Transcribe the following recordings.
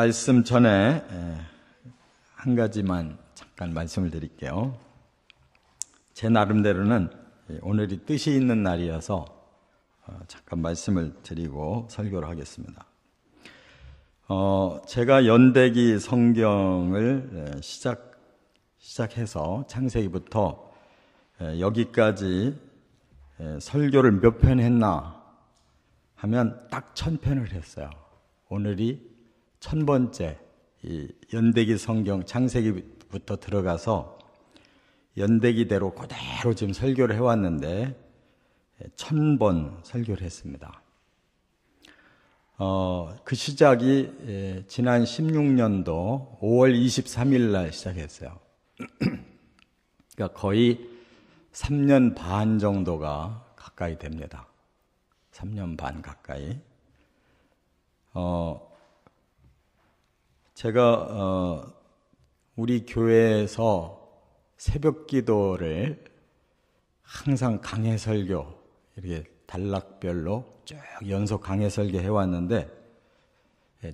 말씀 전에 한 가지만 잠깐 말씀을 드릴게요. 제 나름대로는 오늘이 뜻이 있는 날이어서 잠깐 말씀을 드리고 설교를 하겠습니다. 제가 연대기 성경을 시작해서 창세기부터 여기까지 설교를 몇 편 했나 하면 딱 1000편을 했어요. 오늘이 1000번째 이 연대기 성경 창세기부터 들어가서 연대기대로 그대로 지금 설교를 해왔는데 1000번 설교를 했습니다. 그 시작이 지난 16년도 5월 23일 날 시작했어요. 그러니까 거의 3년 반 정도가 가까이 됩니다. 3년 반 가까이. 제가 우리 교회에서 새벽 기도를 항상 강해 설교 이렇게 단락별로 쭉 연속 강해 설교 해왔는데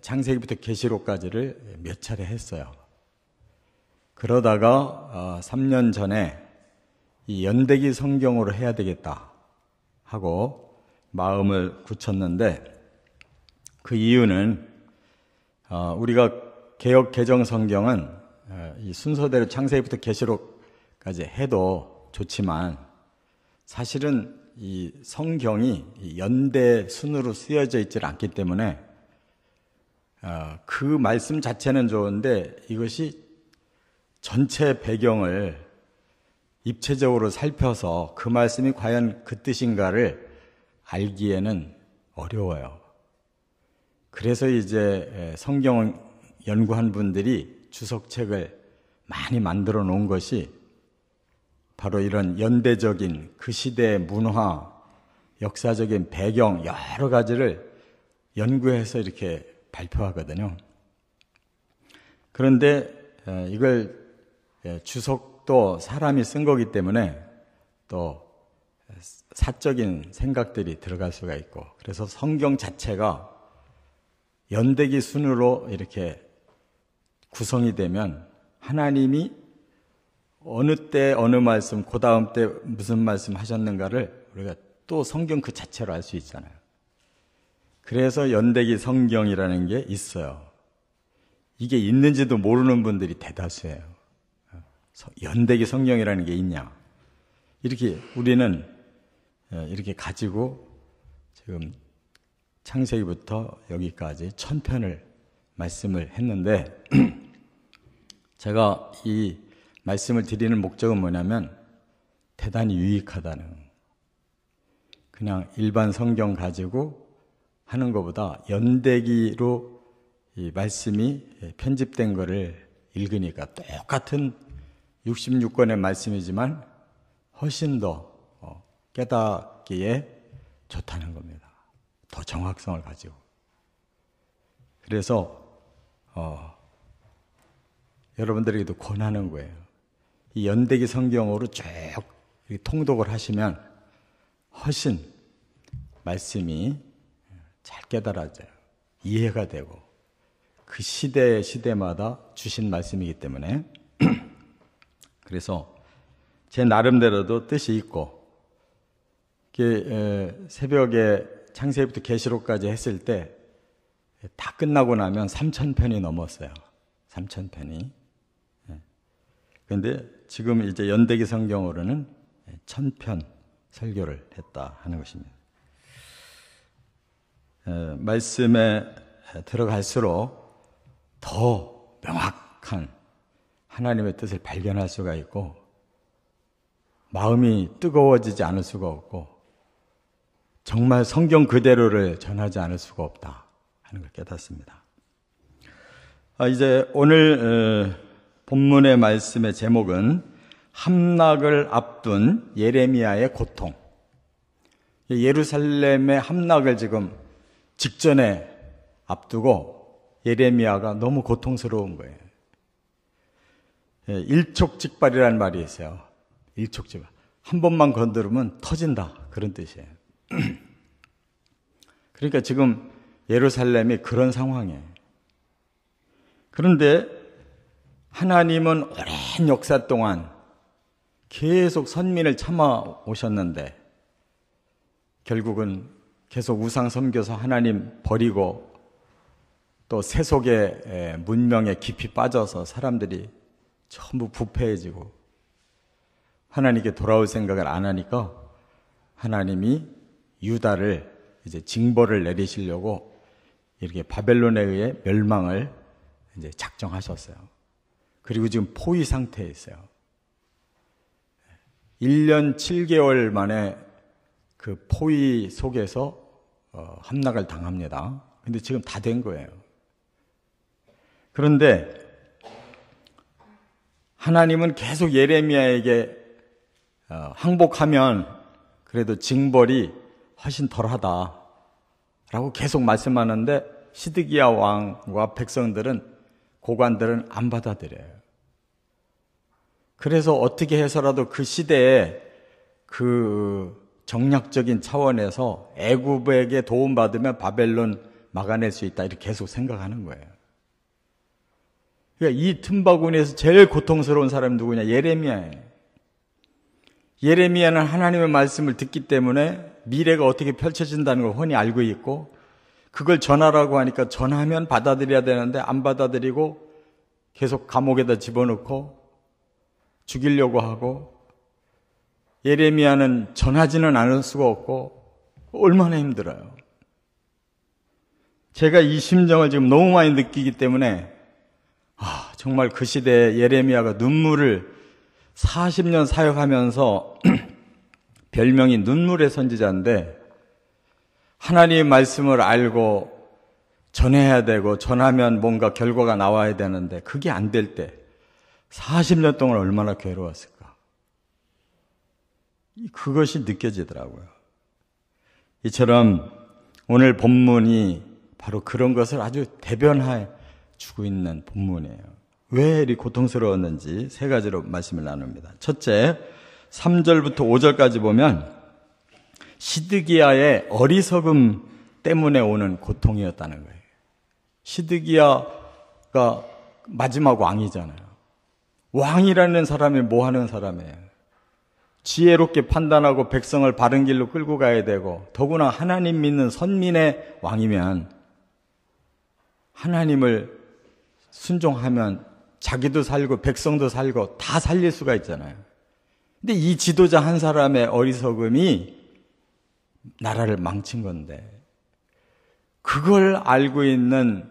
창세기부터 계시록까지를 몇 차례 했어요. 그러다가 3년 전에 이 연대기 성경으로 해야 되겠다 하고 마음을 굳혔는데 그 이유는 우리가 개역 개정 성경은 이 순서대로 창세기부터 계시록까지 해도 좋지만 사실은 이 성경이 연대 순으로 쓰여져 있지 않기 때문에 그 말씀 자체는 좋은데 이것이 전체 배경을 입체적으로 살펴서 그 말씀이 과연 그 뜻인가를 알기에는 어려워요. 그래서 이제 성경 연구한 분들이 주석책을 많이 만들어 놓은 것이 바로 이런 연대적인 그 시대의 문화, 역사적인 배경 여러 가지를 연구해서 이렇게 발표하거든요. 그런데 이걸 주석도 사람이 쓴 거기 때문에 또 사적인 생각들이 들어갈 수가 있고 그래서 성경 자체가 연대기 순으로 이렇게 구성이 되면 하나님이 어느 때 어느 말씀, 그 다음 때 무슨 말씀 하셨는가를 우리가 또 성경 그 자체로 알 수 있잖아요. 그래서 연대기 성경이라는 게 있어요. 이게 있는지도 모르는 분들이 대다수예요. 연대기 성경이라는 게 있냐. 이렇게 우리는 이렇게 가지고 지금 창세기부터 여기까지 1000편을 말씀을 했는데 제가 이 말씀을 드리는 목적은 뭐냐면 대단히 유익하다는, 그냥 일반 성경 가지고 하는 것보다 연대기로 이 말씀이 편집된 거를 읽으니까 똑같은 66권의 말씀이지만 훨씬 더 깨닫기에 좋다는 겁니다. 더 정확성을 가지고. 그래서 여러분들에게도 권하는 거예요. 이 연대기 성경으로 쭉 통독을 하시면 훨씬 말씀이 잘 깨달아져요. 이해가 되고 그 시대마다 주신 말씀이기 때문에 그래서 제 나름대로도 뜻이 있고 새벽에 창세기부터 계시록까지 했을 때 다 끝나고 나면 3000편이 넘었어요. 3000편이. 그런데 지금 이제 연대기 성경으로는 1000편 설교를 했다 하는 것입니다. 말씀에 들어갈수록 더 명확한 하나님의 뜻을 발견할 수가 있고 마음이 뜨거워지지 않을 수가 없고 정말 성경 그대로를 전하지 않을 수가 없다 하는 걸 깨닫습니다. 이제 오늘 본문의 말씀의 제목은 함락을 앞둔 예레미야의 고통. 예루살렘의 함락을 지금 직전에 앞두고 예레미야가 너무 고통스러운 거예요. 일촉즉발이라는 말이 있어요. 일촉즉발. 한 번만 건드리면 터진다. 그런 뜻이에요. 그러니까 지금 예루살렘이 그런 상황이에요. 그런데 하나님은 오랜 역사 동안 계속 선민을 참아 오셨는데 결국은 계속 우상 섬겨서 하나님 버리고 또 세속의 문명에 깊이 빠져서 사람들이 전부 부패해지고 하나님께 돌아올 생각을 안 하니까 하나님이 유다를 이제 징벌을 내리시려고 이렇게 바벨론에 의해 멸망을 이제 작정하셨어요. 그리고 지금 포위 상태에 있어요. 1년 7개월 만에 그 포위 속에서 함락을 당합니다. 근데 지금 다 된 거예요. 그런데 하나님은 계속 예레미야에게 항복하면 그래도 징벌이 훨씬 덜하다라고 계속 말씀하는데 시드기야 왕과 백성들은 고관들은 안 받아들여요. 그래서 어떻게 해서라도 그 시대에 그 정략적인 차원에서 애굽에게 도움받으면 바벨론 막아낼 수 있다 이렇게 계속 생각하는 거예요. 그러니까 이 틈바구니에서 제일 고통스러운 사람이 누구냐? 예레미야예요. 예레미야는 하나님의 말씀을 듣기 때문에 미래가 어떻게 펼쳐진다는 걸 훤히 알고 있고 그걸 전하라고 하니까 전하면 받아들여야 되는데 안 받아들이고 계속 감옥에다 집어넣고 죽이려고 하고 예레미야는 전하지는 않을 수가 없고 얼마나 힘들어요. 제가 이 심정을 지금 너무 많이 느끼기 때문에 정말 그 시대에 예레미야가 눈물을 40년 사역하면서 별명이 눈물의 선지자인데 하나님의 말씀을 알고 전해야 되고 전하면 뭔가 결과가 나와야 되는데 그게 안 될 때 40년 동안 얼마나 괴로웠을까. 그것이 느껴지더라고요. 이처럼 오늘 본문이 바로 그런 것을 아주 대변해 주고 있는 본문이에요. 왜 이리 고통스러웠는지 세 가지로 말씀을 나눕니다. 첫째, 3절부터 5절까지 보면 시드기야의 어리석음 때문에 오는 고통이었다는 거예요. 시드기야가 마지막 왕이잖아요. 왕이라는 사람이 뭐 하는 사람이에요? 지혜롭게 판단하고 백성을 바른 길로 끌고 가야 되고 더구나 하나님 믿는 선민의 왕이면 하나님을 순종하면 자기도 살고 백성도 살고 다 살릴 수가 있잖아요. 근데 이 지도자 한 사람의 어리석음이 나라를 망친 건데 그걸 알고 있는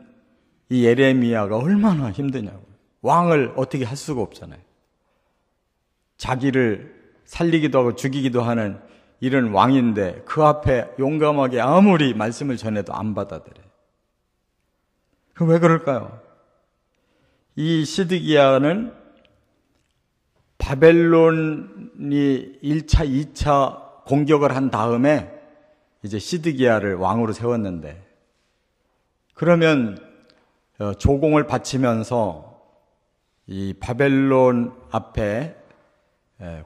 이 예레미야가 얼마나 힘드냐고요. 왕을 어떻게 할 수가 없잖아요. 자기를 살리기도 하고 죽이기도 하는 이런 왕인데 그 앞에 용감하게 아무리 말씀을 전해도 안 받아들여요. 왜 그럴까요? 이 시드기야는 바벨론이 1차, 2차 공격을 한 다음에 이제 시드기야를 왕으로 세웠는데 그러면 조공을 바치면서 이 바벨론 앞에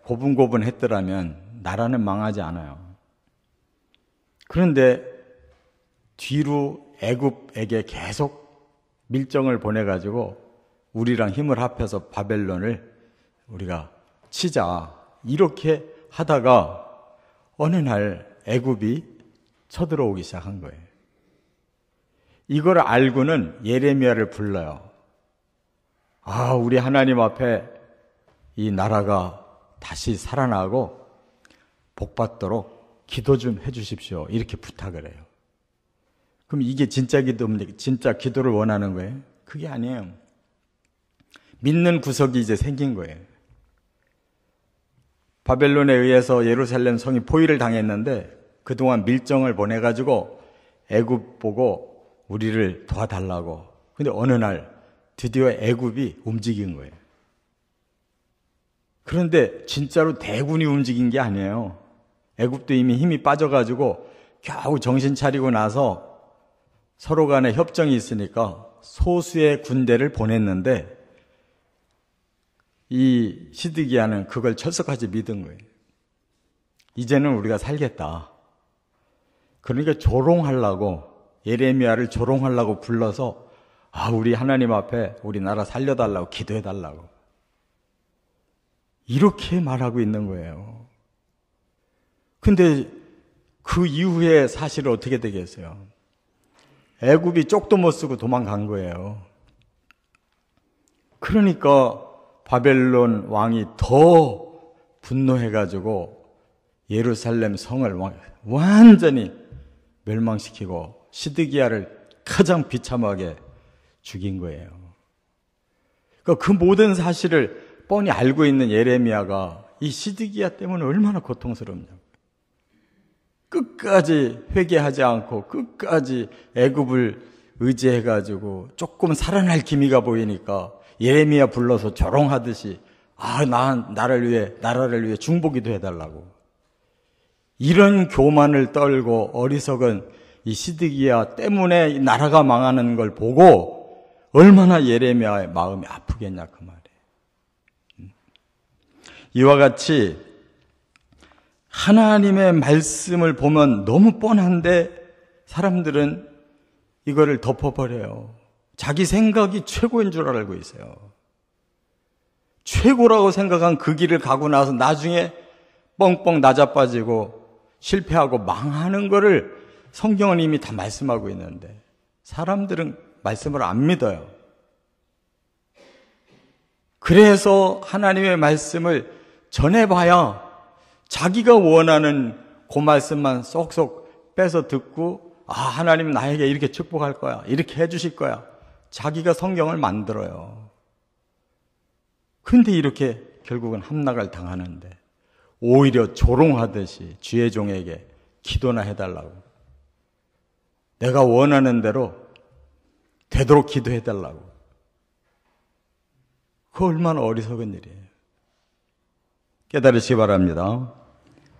고분고분 했더라면 나라는 망하지 않아요. 그런데 뒤로 애굽에게 계속 밀정을 보내가지고 우리랑 힘을 합해서 바벨론을 우리가 치자 이렇게 하다가 어느 날 애굽이 쳐들어오기 시작한 거예요. 이걸 알고는 예레미야를 불러요. 우리 하나님 앞에 이 나라가 다시 살아나고 복받도록 기도 좀 해주십시오. 이렇게 부탁을 해요. 그럼 이게 진짜 기도입니까? 진짜 기도를 원하는 거예요? 그게 아니에요. 믿는 구석이 이제 생긴 거예요. 바벨론에 의해서 예루살렘 성이 포위를 당했는데 그동안 밀정을 보내가지고 애굽 보고 우리를 도와달라고. 근데 어느 날 드디어 애굽이 움직인 거예요. 그런데 진짜로 대군이 움직인 게 아니에요. 애굽도 이미 힘이 빠져가지고 겨우 정신 차리고 나서 서로 간에 협정이 있으니까 소수의 군대를 보냈는데 이 시드기야는 그걸 철석같이 믿은 거예요. 이제는 우리가 살겠다. 그러니까 조롱하려고 예레미야를 조롱하려고 불러서 우리 하나님 앞에 우리나라 살려달라고 기도해달라고 이렇게 말하고 있는 거예요. 근데 그 이후에 사실은 어떻게 되겠어요? 애굽이 쪽도 못 쓰고 도망간 거예요. 그러니까 바벨론 왕이 더 분노해가지고 예루살렘 성을 완전히 멸망시키고 시드기야를 가장 비참하게 죽인 거예요. 그러니까 그 모든 사실을 뻔히 알고 있는 예레미야가 이 시드기야 때문에 얼마나 고통스럽냐고. 끝까지 회개하지 않고 끝까지 애굽을 의지해가지고 조금 살아날 기미가 보이니까 예레미야 불러서 조롱하듯이 나라를 위해 중보기도 해달라고. 이런 교만을 떨고 어리석은 이 시드기야 때문에 나라가 망하는 걸 보고 얼마나 예레미야의 마음이 아프겠냐 그 말이에요. 이와 같이 하나님의 말씀을 보면 너무 뻔한데 사람들은 이거를 덮어버려요. 자기 생각이 최고인 줄 알고 있어요. 최고라고 생각한 그 길을 가고 나서 나중에 뻥뻥 나자빠지고 실패하고 망하는 거를 성경은 이미 다 말씀하고 있는데 사람들은 말씀을 안 믿어요. 그래서 하나님의 말씀을 전해봐야 자기가 원하는 그 말씀만 쏙쏙 빼서 듣고 하나님 나에게 이렇게 축복할 거야. 이렇게 해주실 거야. 자기가 성경을 만들어요. 근데 이렇게 결국은 함락을 당하는데 오히려 조롱하듯이 주의 종에게 기도나 해달라고. 내가 원하는 대로 되도록 기도해달라고. 그거 얼마나 어리석은 일이에요. 깨달으시기 바랍니다.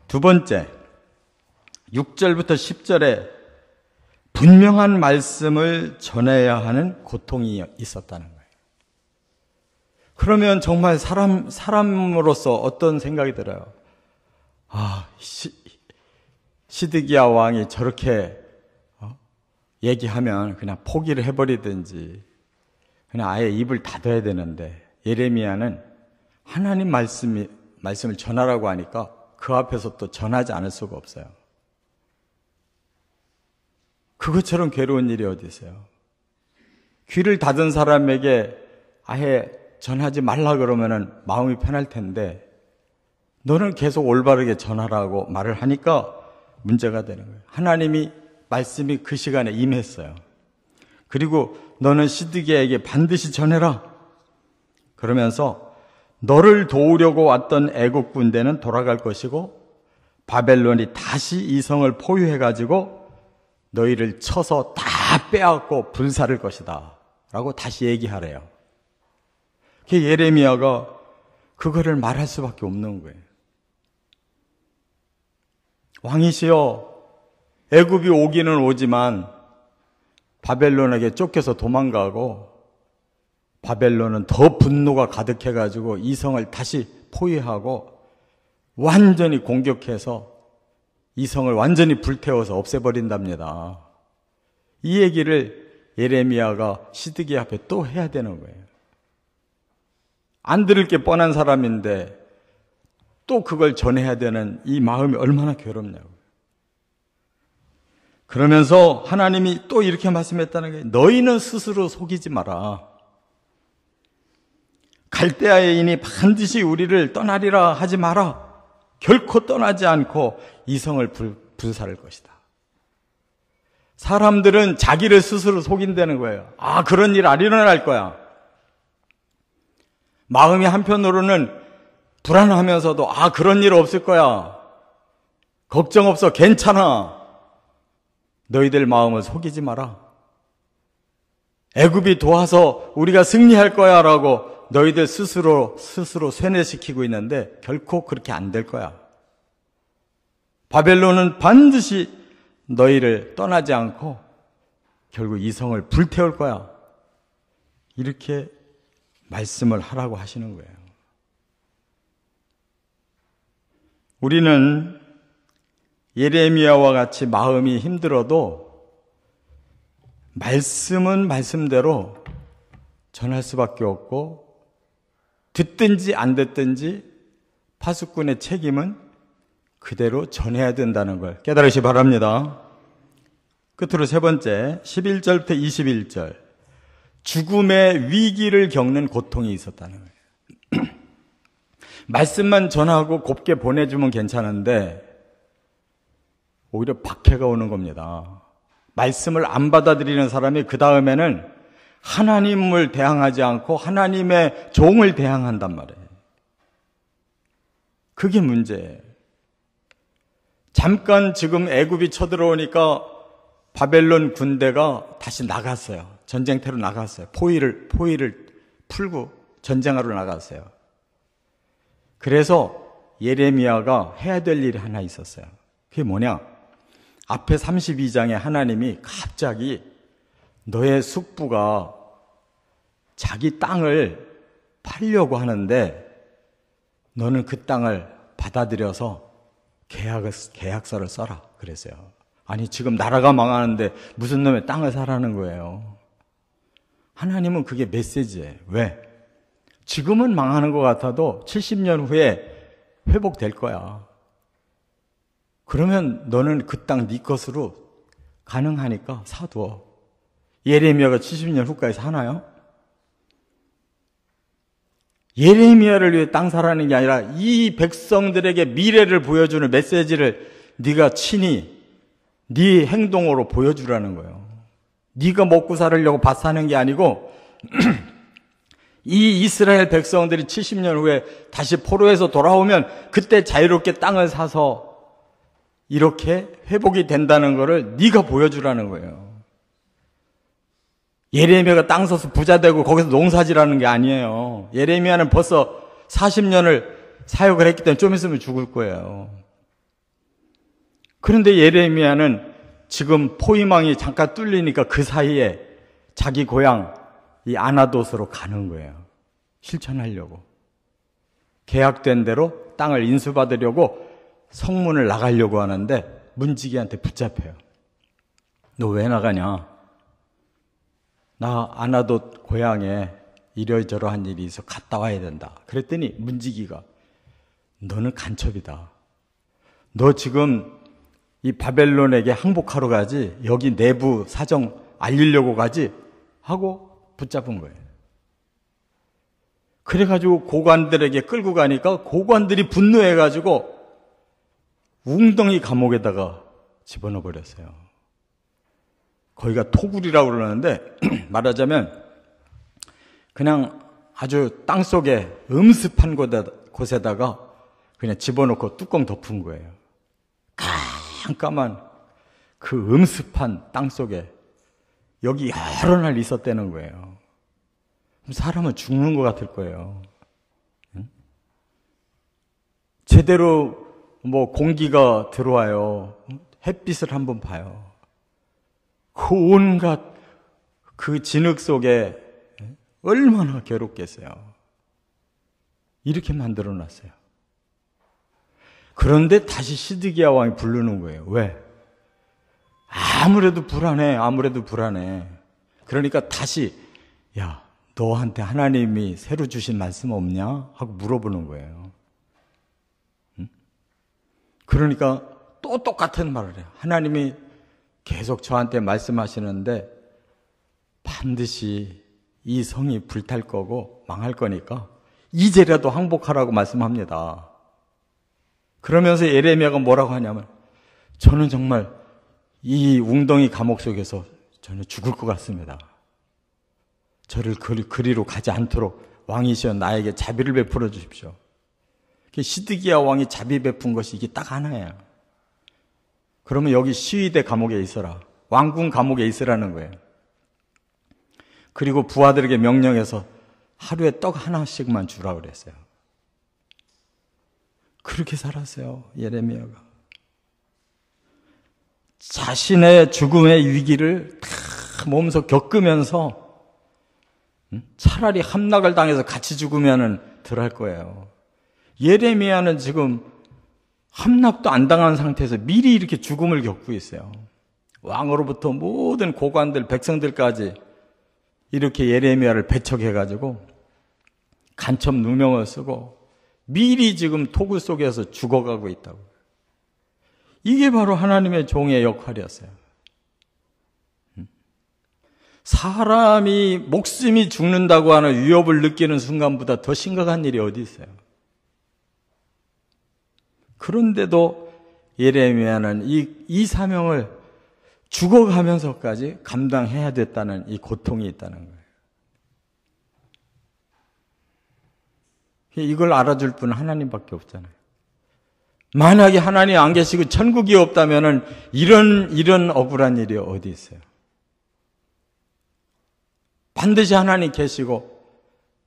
두 번째, 6절부터 10절에 분명한 말씀을 전해야 하는 고통이 있었다는 거예요. 그러면 정말 사람으로서 어떤 생각이 들어요? 시드기야 왕이 저렇게 얘기하면 그냥 포기를 해버리든지 그냥 아예 입을 닫아야 되는데 예레미야는 하나님 말씀을 전하라고 하니까 그 앞에서 또 전하지 않을 수가 없어요. 그것처럼 괴로운 일이 어디 있어요? 귀를 닫은 사람에게 아예 전하지 말라 그러면은 마음이 편할 텐데 너는 계속 올바르게 전하라고 말을 하니까 문제가 되는 거예요. 하나님이 말씀이 그 시간에 임했어요. 그리고 너는 시드기야에게 반드시 전해라. 그러면서 너를 도우려고 왔던 애국 군대는 돌아갈 것이고 바벨론이 다시 이 성을 포위해가지고 너희를 쳐서 다 빼앗고 불사를 것이다 라고 다시 얘기하래요. 예레미야가 그거를 말할 수밖에 없는 거예요. 왕이시여, 애굽이 오기는 오지만 바벨론에게 쫓겨서 도망가고 바벨론은 더 분노가 가득해가지고 이 성을 다시 포위하고 완전히 공격해서 이 성을 완전히 불태워서 없애버린답니다. 이 얘기를 예레미야가 시드기야 앞에 또 해야 되는 거예요. 안 들을 게 뻔한 사람인데 또 그걸 전해야 되는 이 마음이 얼마나 괴롭냐고. 그러면서 하나님이 또 이렇게 말씀했다는 게 너희는 스스로 속이지 마라. 갈대아인이 반드시 우리를 떠나리라 하지 마라. 결코 떠나지 않고 이 성을 불사를 것이다. 사람들은 자기를 스스로 속인다는 거예요. 그런 일 안 일어날 거야. 마음이 한편으로는 불안하면서도 그런 일 없을 거야. 걱정 없어. 괜찮아. 너희들 마음을 속이지 마라. 애굽이 도와서 우리가 승리할 거야 라고 너희들 스스로 쇠뇌시키고 있는데 결코 그렇게 안 될 거야. 바벨론은 반드시 너희를 떠나지 않고 결국 이 성을 불태울 거야. 이렇게 말씀을 하라고 하시는 거예요. 우리는 예레미야와 같이 마음이 힘들어도 말씀은 말씀대로 전할 수밖에 없고, 듣든지 안 듣든지 파수꾼의 책임은 그대로 전해야 된다는 걸 깨달으시 바랍니다. 끝으로 세 번째, 11절부터 21절. 죽음의 위기를 겪는 고통이 있었다는 거예요. 말씀만 전하고 곱게 보내주면 괜찮은데 오히려 박해가 오는 겁니다. 말씀을 안 받아들이는 사람이 그 다음에는 하나님을 대항하지 않고 하나님의 종을 대항한단 말이에요. 그게 문제예요. 잠깐 지금 애굽이 쳐들어오니까 바벨론 군대가 다시 나갔어요. 전쟁터로 나갔어요. 포위를 풀고 전쟁하러 나갔어요. 그래서 예레미야가 해야 될 일이 하나 있었어요. 그게 뭐냐? 앞에 32장에 하나님이 갑자기 너의 숙부가 자기 땅을 팔려고 하는데 너는 그 땅을 받아들여서 계약서를 써라 그랬어요. 아니 지금 나라가 망하는데 무슨 놈의 땅을 사라는 거예요. 하나님은 그게 메시지예요. 왜? 지금은 망하는 것 같아도 70년 후에 회복될 거야. 그러면 너는 그 땅 네 것으로 가능하니까 사둬. 예레미야가 70년 후까지 사나요? 예레미야를 위해 땅 사라는 게 아니라 이 백성들에게 미래를 보여주는 메시지를 네가 친히 네 행동으로 보여주라는 거예요. 네가 먹고 살으려고 밭 사는 게 아니고 이 이스라엘 백성들이 70년 후에 다시 포로에서 돌아오면 그때 자유롭게 땅을 사서 이렇게 회복이 된다는 것을 네가 보여주라는 거예요. 예레미야가 땅 사서 부자 되고 거기서 농사지라는 게 아니에요. 예레미야는 벌써 40년을 사역을 했기 때문에 좀 있으면 죽을 거예요. 그런데 예레미야는 지금 포위망이 잠깐 뚫리니까 그 사이에 자기 고향 이 아나돗으로 가는 거예요. 실천하려고. 계약된 대로 땅을 인수받으려고 성문을 나가려고 하는데 문지기한테 붙잡혀요. 너 왜 나가냐? 나 아나돗 고향에 이러저러한 일이 있어 갔다 와야 된다. 그랬더니 문지기가 너는 간첩이다. 너 지금 이 바벨론에게 항복하러 가지? 여기 내부 사정 알리려고 가지? 하고 붙잡은 거예요. 그래가지고 고관들에게 끌고 가니까 고관들이 분노해가지고 웅덩이 감옥에다가 집어넣어 버렸어요. 거기가 토굴이라고 그러는데 말하자면 그냥 아주 땅속에 음습한 곳에다가 그냥 집어넣고 뚜껑 덮은 거예요. 깜깜한 그 음습한 땅속에 여기 여러 날 있었다는 거예요. 사람은 죽는 것 같을 거예요. 제대로 뭐 공기가 들어와요. 햇빛을 한번 봐요. 그 온갖 그 진흙 속에 얼마나 괴롭겠어요. 이렇게 만들어 놨어요. 그런데 다시 시드기야 왕이 부르는 거예요. 왜? 아무래도 불안해. 그러니까 다시 야, 너한테 하나님이 새로 주신 말씀 없냐? 하고 물어보는 거예요. 그러니까 또 똑같은 말을 해요. 하나님이 계속 저한테 말씀하시는데 반드시 이 성이 불탈 거고 망할 거니까 이제라도 항복하라고 말씀합니다. 그러면서 예레미야가 뭐라고 하냐면 저는 정말 이 웅덩이 감옥 속에서 저는 죽을 것 같습니다. 저를 그리로 가지 않도록 왕이시여 나에게 자비를 베풀어 주십시오. 시드기야 왕이 자비 베푼 것이 이게 딱 하나예요. 그러면 여기 시위대 감옥에 있어라. 왕궁 감옥에 있으라는 거예요. 그리고 부하들에게 명령해서 하루에 떡 하나씩만 주라 그랬어요. 그렇게 살았어요, 예레미야가. 자신의 죽음의 위기를 다 몸소 겪으면서 차라리 함락을 당해서 같이 죽으면은 덜 할 거예요. 예레미야는 지금 함락도 안 당한 상태에서 미리 이렇게 죽음을 겪고 있어요. 왕으로부터 모든 고관들, 백성들까지 이렇게 예레미야를 배척해가지고 간첩 누명을 쓰고 미리 지금 토구 속에서 죽어가고 있다고. 이게 바로 하나님의 종의 역할이었어요. 사람이 목숨이 죽는다고 하는 위협을 느끼는 순간보다 더 심각한 일이 어디 있어요? 그런데도 예레미야는 이 사명을 죽어가면서까지 감당해야 됐다는 이 고통이 있다는 거예요. 이걸 알아줄 분은 하나님밖에 없잖아요. 만약에 하나님 안 계시고 천국이 없다면은 이런 억울한 일이 어디 있어요? 반드시 하나님 계시고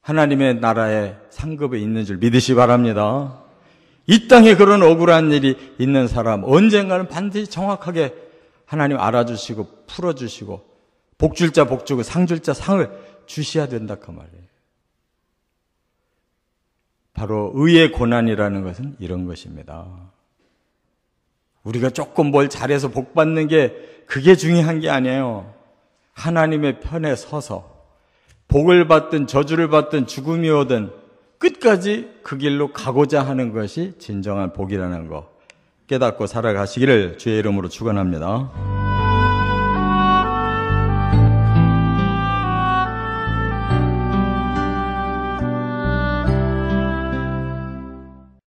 하나님의 나라에 상급에 있는 줄 믿으시 바랍니다. 이 땅에 그런 억울한 일이 있는 사람 언젠가는 반드시 정확하게 하나님 알아주시고 풀어주시고 복줄 자 복주고 상줄 자 상을 주셔야 된다 그 말이에요. 바로 의의 고난이라는 것은 이런 것입니다. 우리가 조금 뭘 잘해서 복 받는 게 그게 중요한 게 아니에요. 하나님의 편에 서서 복을 받든 저주를 받든 죽음이 오든 끝까지 그 길로 가고자 하는 것이 진정한 복이라는 거 깨닫고 살아가시기를 주의 이름으로 축원합니다.